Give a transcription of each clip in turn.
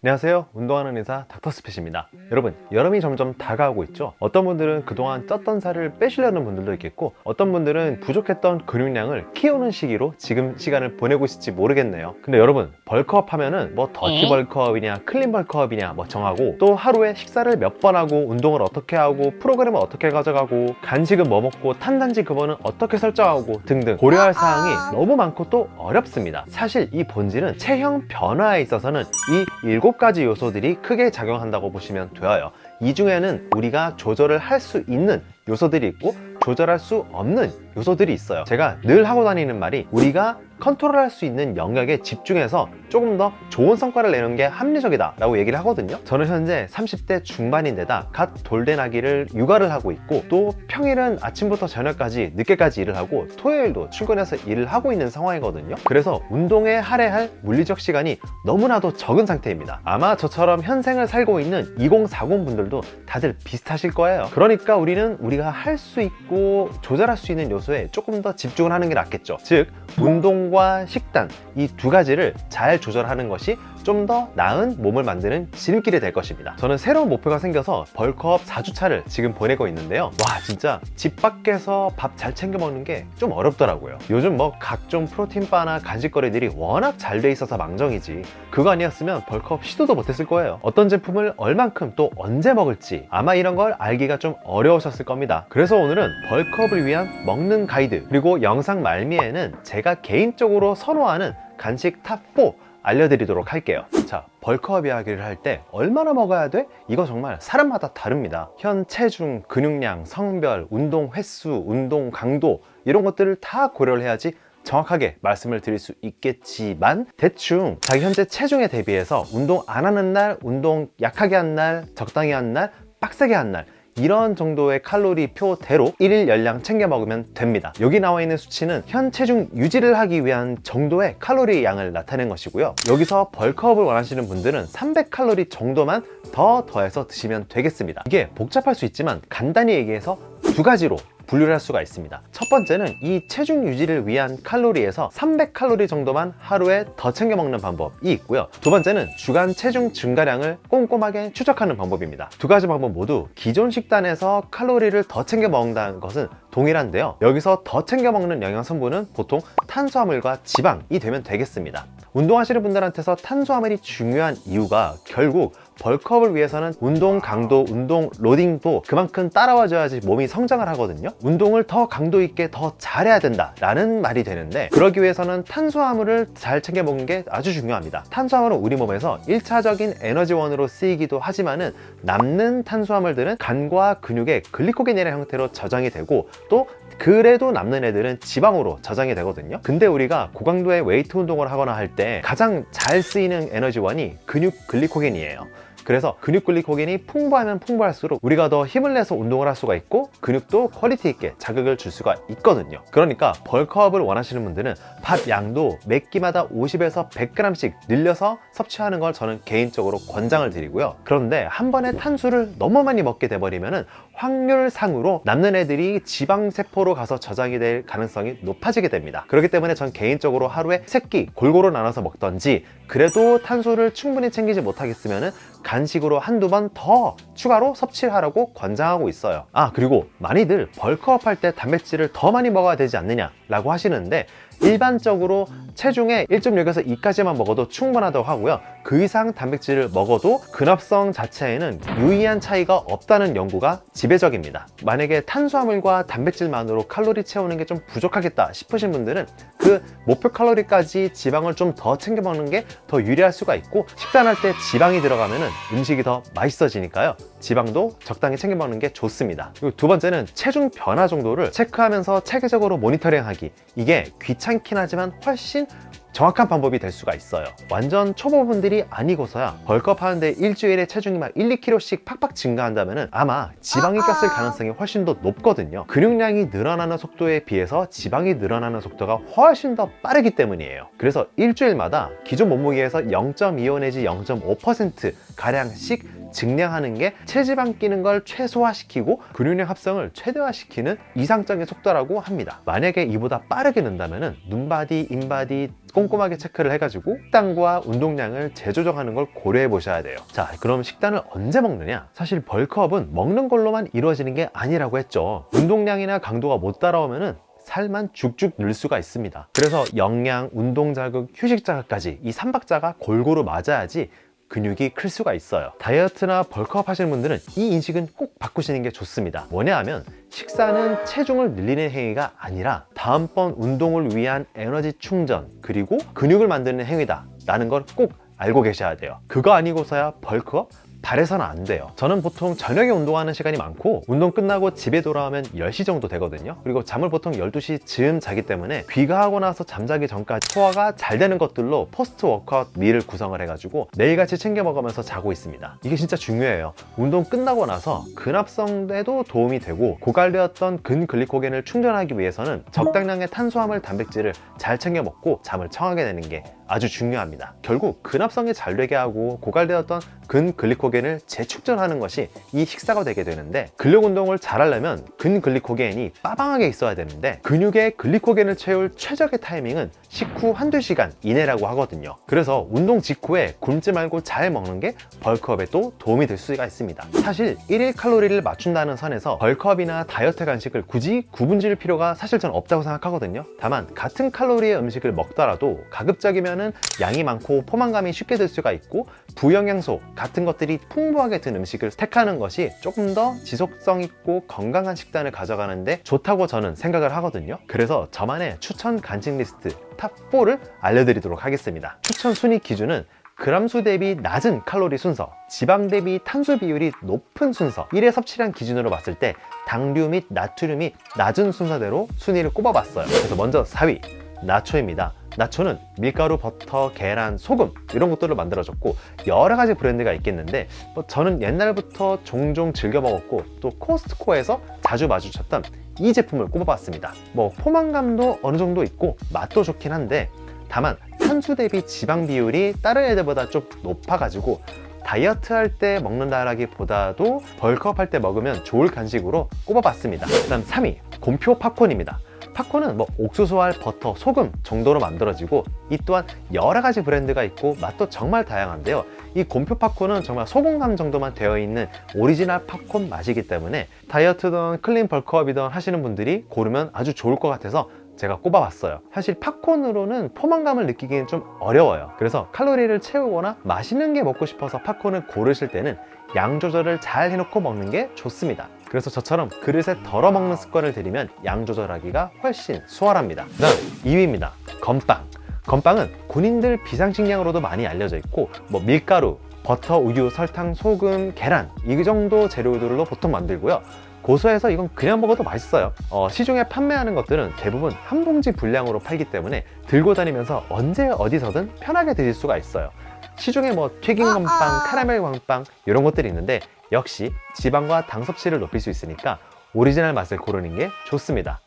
안녕하세요. 운동하는 의사 닥터스핏입니다. 여러분, 여름이 점점 다가오고 있죠. 어떤 분들은 그동안 쪘던 살을 빼시려는 분들도 있겠고, 어떤 분들은 부족했던 근육량을 키우는 시기로 지금 시간을 보내고 있을지 모르겠네요. 근데 여러분, 벌크업 하면은 뭐 더티 벌크업이냐 클린 벌크업이냐 뭐 정하고, 또 하루에 식사를 몇 번 하고, 운동을 어떻게 하고, 프로그램을 어떻게 가져가고, 간식은 뭐 먹고, 탄단지 급여는 어떻게 설정하고 등등 고려할 사항이 너무 많고 또 어렵습니다. 사실 이 본질은 체형 변화에 있어서는 이 7가지 요소들이 크게 작용한다고 보시면 되어요. 이 중에는 우리가 조절을 할 수 있는 요소들이 있고 조절할 수 없는 요소들이 있어요. 제가 늘 하고 다니는 말이, 우리가 컨트롤할 수 있는 영역에 집중해서 조금 더 좋은 성과를 내는 게 합리적이다 라고 얘기를 하거든요. 저는 현재 30대 중반인데다 갓 돌된 아기를 육아를 하고 있고, 또 평일은 아침부터 저녁까지 늦게까지 일을 하고, 토요일도 출근해서 일을 하고 있는 상황이거든요. 그래서 운동에 할애할 물리적 시간이 너무나도 적은 상태입니다. 아마 저처럼 현생을 살고 있는 2040 분들도 다들 비슷하실 거예요. 그러니까 우리는 우리가 할 수 있고 조절할 수 있는 요소에 조금 더 집중을 하는 게 낫겠죠. 즉, 운동과 식단, 이 두 가지를 잘 조절하는 것이 좀 더 나은 몸을 만드는 지름길이 될 것입니다. 저는 새로운 목표가 생겨서 벌크업 4주차를 지금 보내고 있는데요. 와, 진짜 집 밖에서 밥 잘 챙겨 먹는 게 좀 어렵더라고요. 요즘 뭐 각종 프로틴바나 간식거리들이 워낙 잘 돼 있어서 망정이지, 그거 아니었으면 벌크업 시도도 못했을 거예요. 어떤 제품을 얼만큼 또 언제 먹을지 아마 이런 걸 알기가 좀 어려우셨을 겁니다. 그래서 오늘은 벌크업을 위한 먹는 가이드, 그리고 영상 말미에는 제가 개인적으로 선호하는 간식 탑4 알려드리도록 할게요. 자, 벌크업 이야기를 할 때 얼마나 먹어야 돼? 이거 정말 사람마다 다릅니다. 현 체중, 근육량, 성별, 운동 횟수, 운동 강도, 이런 것들을 다 고려를 해야지 정확하게 말씀을 드릴 수 있겠지만, 대충 자기 현재 체중에 대비해서 운동 안 하는 날, 운동 약하게 한 날, 적당히 한 날, 빡세게 한 날, 이런 정도의 칼로리 표대로 1일 열량 챙겨 먹으면 됩니다. 여기 나와 있는 수치는 현 체중 유지를 하기 위한 정도의 칼로리 양을 나타낸 것이고요. 여기서 벌크업을 원하시는 분들은 300칼로리 정도만 더 더해서 드시면 되겠습니다. 이게 복잡할 수 있지만 간단히 얘기해서 두 가지로 분류를 할 수가 있습니다. 첫 번째는 이 체중 유지를 위한 칼로리에서 300칼로리 정도만 하루에 더 챙겨 먹는 방법이 있고요. 두 번째는 주간 체중 증가량을 꼼꼼하게 추적하는 방법입니다. 두 가지 방법 모두 기존 식단에서 칼로리를 더 챙겨 먹는다는 것은 동일한데요. 여기서 더 챙겨 먹는 영양성분은 보통 탄수화물과 지방이 되면 되겠습니다. 운동하시는 분들한테서 탄수화물이 중요한 이유가, 결국 벌크업을 위해서는 운동 강도, 운동 로딩도 그만큼 따라와줘야지 몸이 성장을 하거든요. 운동을 더 강도 있게 더 잘해야 된다 라는 말이 되는데, 그러기 위해서는 탄수화물을 잘 챙겨 먹는 게 아주 중요합니다. 탄수화물은 우리 몸에서 1차적인 에너지원으로 쓰이기도 하지만은, 남는 탄수화물들은 간과 근육의 글리코겐이라는 형태로 저장이 되고, 또 그래도 남는 애들은 지방으로 저장이 되거든요. 근데 우리가 고강도의 웨이트 운동을 하거나 할 때 가장 잘 쓰이는 에너지원이 근육 글리코겐이에요. 그래서 근육 글리코겐이 풍부하면 풍부할수록 우리가 더 힘을 내서 운동을 할 수가 있고, 근육도 퀄리티 있게 자극을 줄 수가 있거든요. 그러니까 벌크업을 원하시는 분들은 밥 양도 몇 끼마다 50에서 100g씩 늘려서 섭취하는 걸 저는 개인적으로 권장을 드리고요. 그런데 한 번에 탄수를 너무 많이 먹게 돼버리면은 확률상으로 남는 애들이 지방세포로 가서 저장이 될 가능성이 높아지게 됩니다. 그렇기 때문에 전 개인적으로 하루에 3끼 골고루 나눠서 먹던지, 그래도 탄수를 충분히 챙기지 못하겠으면은 간식으로 한두 번 더 추가로 섭취를 하라고 권장하고 있어요. 그리고 많이들 벌크업 할 때 단백질을 더 많이 먹어야 되지 않느냐 라고 하시는데, 일반적으로 체중의 1.6에서 2까지만 먹어도 충분하다고 하고요. 그 이상 단백질을 먹어도 근합성 자체에는 유의한 차이가 없다는 연구가 지배적입니다. 만약에 탄수화물과 단백질만으로 칼로리 채우는 게 좀 부족하겠다 싶으신 분들은 그 목표 칼로리까지 지방을 좀 더 챙겨 먹는 게 더 유리할 수가 있고, 식단할 때 지방이 들어가면 음식이 더 맛있어지니까요. 지방도 적당히 챙겨 먹는 게 좋습니다. 그리고 두 번째는 체중 변화 정도를 체크하면서 체계적으로 모니터링하기. 이게 귀찮긴 하지만 훨씬 정확한 방법이 될 수가 있어요. 완전 초보분들이 아니고서야 벌크업 하는데 일주일에 체중이 막 1, 2kg씩 팍팍 증가한다면 아마 지방이 꼈을 가능성이 훨씬 더 높거든요. 근육량이 늘어나는 속도에 비해서 지방이 늘어나는 속도가 훨씬 더 빠르기 때문이에요. 그래서 일주일마다 기존 몸무게에서 0.25 내지 0.5% 가량씩 증량하는 게 체지방 끼는 걸 최소화시키고 근육량 합성을 최대화시키는 이상적인 속도라고 합니다. 만약에 이보다 빠르게 는다면 눈바디, 인바디 꼼꼼하게 체크를 해가지고 식단과 운동량을 재조정하는 걸 고려해 보셔야 돼요. 자, 그럼 식단을 언제 먹느냐? 사실 벌크업은 먹는 걸로만 이루어지는 게 아니라고 했죠. 운동량이나 강도가 못 따라오면은 살만 죽죽 늘 수가 있습니다. 그래서 영양, 운동 자극, 휴식 자극까지 이 3박자가 골고루 맞아야지 근육이 클 수가 있어요. 다이어트나 벌크업 하시는 분들은 이 인식은 꼭 바꾸시는 게 좋습니다. 뭐냐 하면 식사는 체중을 늘리는 행위가 아니라 다음번 운동을 위한 에너지 충전 그리고 근육을 만드는 행위다 라는 걸 꼭 알고 계셔야 돼요. 그거 아니고서야 벌크업? 발에서는 안 돼요. 저는 보통 저녁에 운동하는 시간이 많고 운동 끝나고 집에 돌아오면 10시 정도 되거든요. 그리고 잠을 보통 12시 즈음 자기 때문에 귀가하고 나서 잠자기 전까지 소화가 잘 되는 것들로 포스트 워크아웃 밀을 구성을 해가지고 매일같이 챙겨 먹으면서 자고 있습니다. 이게 진짜 중요해요. 운동 끝나고 나서 근합성에도 도움이 되고 고갈되었던 근글리코겐을 충전하기 위해서는 적당량의 탄수화물, 단백질을 잘 챙겨 먹고 잠을 청하게 되는 게 아주 중요합니다. 결국 근합성이 잘 되게 하고 고갈되었던 근글리코겐을 재충전하는 것이 이 식사가 되게 되는데, 근력 운동을 잘 하려면 근글리코겐이 빠방하게 있어야 되는데 근육에 글리코겐을 채울 최적의 타이밍은 식후 1~2시간 이내라고 하거든요. 그래서 운동 직후에 굶지 말고 잘 먹는 게 벌크업에 또 도움이 될 수가 있습니다. 사실 1일 칼로리를 맞춘다는 선에서 벌크업이나 다이어트 간식을 굳이 구분 지을 필요가 사실 전 없다고 생각하거든요. 다만 같은 칼로리의 음식을 먹더라도 가급적이면 양이 많고 포만감이 쉽게 들 수가 있고 부영양소 같은 것들이 풍부하게 든 음식을 택하는 것이 조금 더 지속성 있고 건강한 식단을 가져가는데 좋다고 저는 생각을 하거든요. 그래서 저만의 추천 간식 리스트 탑4를 알려드리도록 하겠습니다. 추천 순위 기준은 그람수 대비 낮은 칼로리 순서, 지방 대비 탄수 비율이 높은 순서, 1회 섭취량 기준으로 봤을 때 당류 및 나트륨이 낮은 순서대로 순위를 꼽아봤어요. 그래서 먼저 4위 나초입니다. 나초는 밀가루, 버터, 계란, 소금 이런 것들로 만들어졌고 여러 가지 브랜드가 있겠는데 저는 옛날부터 종종 즐겨 먹었고 또 코스트코에서 자주 마주쳤던 이 제품을 꼽아봤습니다. 포만감도 어느 정도 있고 맛도 좋긴 한데 다만 탄수 대비 지방 비율이 다른 애들보다 좀 높아가지고 다이어트 할 때 먹는다라기보다도 벌크업 할 때 먹으면 좋을 간식으로 꼽아봤습니다. 그다음 3위 곰표 팝콘입니다. 팝콘은 옥수수알, 버터, 소금 정도로 만들어지고 이 또한 여러 가지 브랜드가 있고 맛도 정말 다양한데요. 이 곰표 팝콘은 정말 소금감 정도만 되어 있는 오리지널 팝콘 맛이기 때문에 다이어트든 클린 벌크업이든 하시는 분들이 고르면 아주 좋을 것 같아서 제가 꼽아봤어요. 사실 팝콘으로는 포만감을 느끼기는 좀 어려워요. 그래서 칼로리를 채우거나 맛있는 게 먹고 싶어서 팝콘을 고르실 때는 양 조절을 잘 해놓고 먹는 게 좋습니다. 그래서 저처럼 그릇에 덜어 먹는 습관을 들이면 양 조절하기가 훨씬 수월합니다. 다음 2위입니다. 건빵. 건빵은 군인들 비상식량으로도 많이 알려져 있고 밀가루, 버터, 우유, 설탕, 소금, 계란 이 정도 재료들로 보통 만들고요. 고소해서 이건 그냥 먹어도 맛있어요. 시중에 판매하는 것들은 대부분 한 봉지 분량으로 팔기 때문에 들고 다니면서 언제 어디서든 편하게 드실 수가 있어요. 시중에 튀긴 건빵, 카라멜 건빵 이런 것들이 있는데 역시 지방과 당 섭취를 높일 수 있으니까 오리지널 맛을 고르는 게 좋습니다.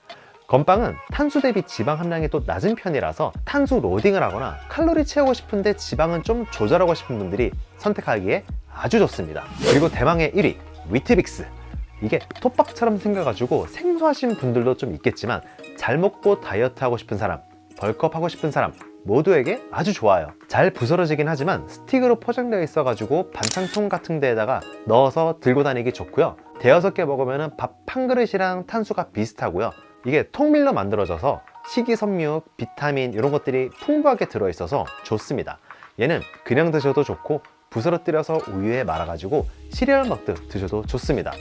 건빵은 탄수 대비 지방 함량이 또 낮은 편이라서 탄수 로딩을 하거나 칼로리 채우고 싶은데 지방은 좀 조절하고 싶은 분들이 선택하기에 아주 좋습니다. 그리고 대망의 1위 위트빅스. 이게 톱밥처럼 생겨가지고 생소하신 분들도 좀 있겠지만 잘 먹고 다이어트 하고 싶은 사람, 벌크업 하고 싶은 사람 모두에게 아주 좋아요. 잘 부스러지긴 하지만 스틱으로 포장되어 있어가지고 반찬통 같은 데에다가 넣어서 들고 다니기 좋고요. 대여섯 개 먹으면 밥 한 그릇이랑 탄수가 비슷하고요. 이게 통밀로 만들어져서 식이섬유, 비타민 이런 것들이 풍부하게 들어있어서 좋습니다. 얘는 그냥 드셔도 좋고 부스러뜨려서 우유에 말아가지고 시리얼 먹듯 드셔도 좋습니다.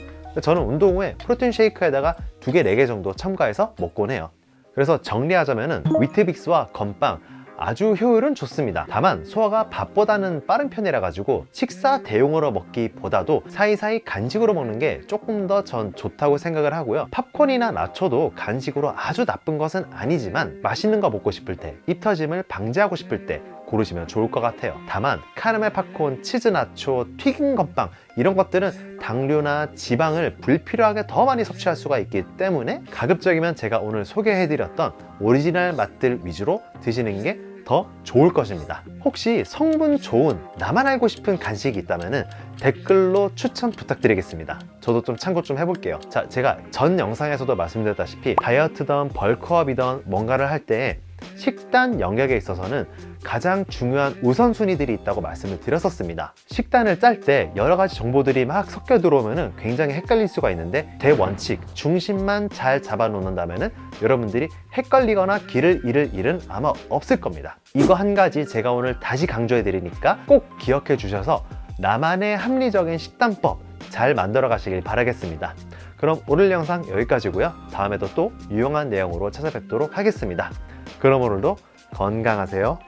저는 운동 후에 프로틴 쉐이크에다가 2개, 4개 정도 첨가해서 먹곤 해요. 그래서 정리하자면은 위트빅스와 건빵 아주 효율은 좋습니다. 다만 소화가 밥보다는 빠른 편이라 가지고 식사 대용으로 먹기보다도 사이사이 간식으로 먹는 게 조금 더 전 좋다고 생각을 하고요. 팝콘이나 나초도 간식으로 아주 나쁜 것은 아니지만 맛있는 거 먹고 싶을 때, 입 터짐을 방지하고 싶을 때 고르시면 좋을 것 같아요. 다만 카라멜 팝콘, 치즈 나초, 튀긴 건빵 이런 것들은 당류나 지방을 불필요하게 더 많이 섭취할 수가 있기 때문에 가급적이면 제가 오늘 소개해드렸던 오리지널 맛들 위주로 드시는 게 더 좋을 것입니다. 혹시 성분 좋은 나만 알고 싶은 간식이 있다면 댓글로 추천 부탁드리겠습니다. 저도 좀 참고 좀 해볼게요. 자, 제가 전 영상에서도 말씀드렸다시피 다이어트든 벌크업이든 뭔가를 할 때 식단 영역에 있어서는 가장 중요한 우선순위들이 있다고 말씀을 드렸었습니다. 식단을 짤 때 여러 가지 정보들이 막 섞여 들어오면 굉장히 헷갈릴 수가 있는데 대원칙, 중심만 잘 잡아 놓는다면 여러분들이 헷갈리거나 길을 잃을 일은 아마 없을 겁니다. 이거 한 가지 제가 오늘 다시 강조해 드리니까 꼭 기억해 주셔서 나만의 합리적인 식단법 잘 만들어 가시길 바라겠습니다. 그럼 오늘 영상 여기까지고요. 다음에도 또 유용한 내용으로 찾아뵙도록 하겠습니다. 그럼 오늘도 건강하세요.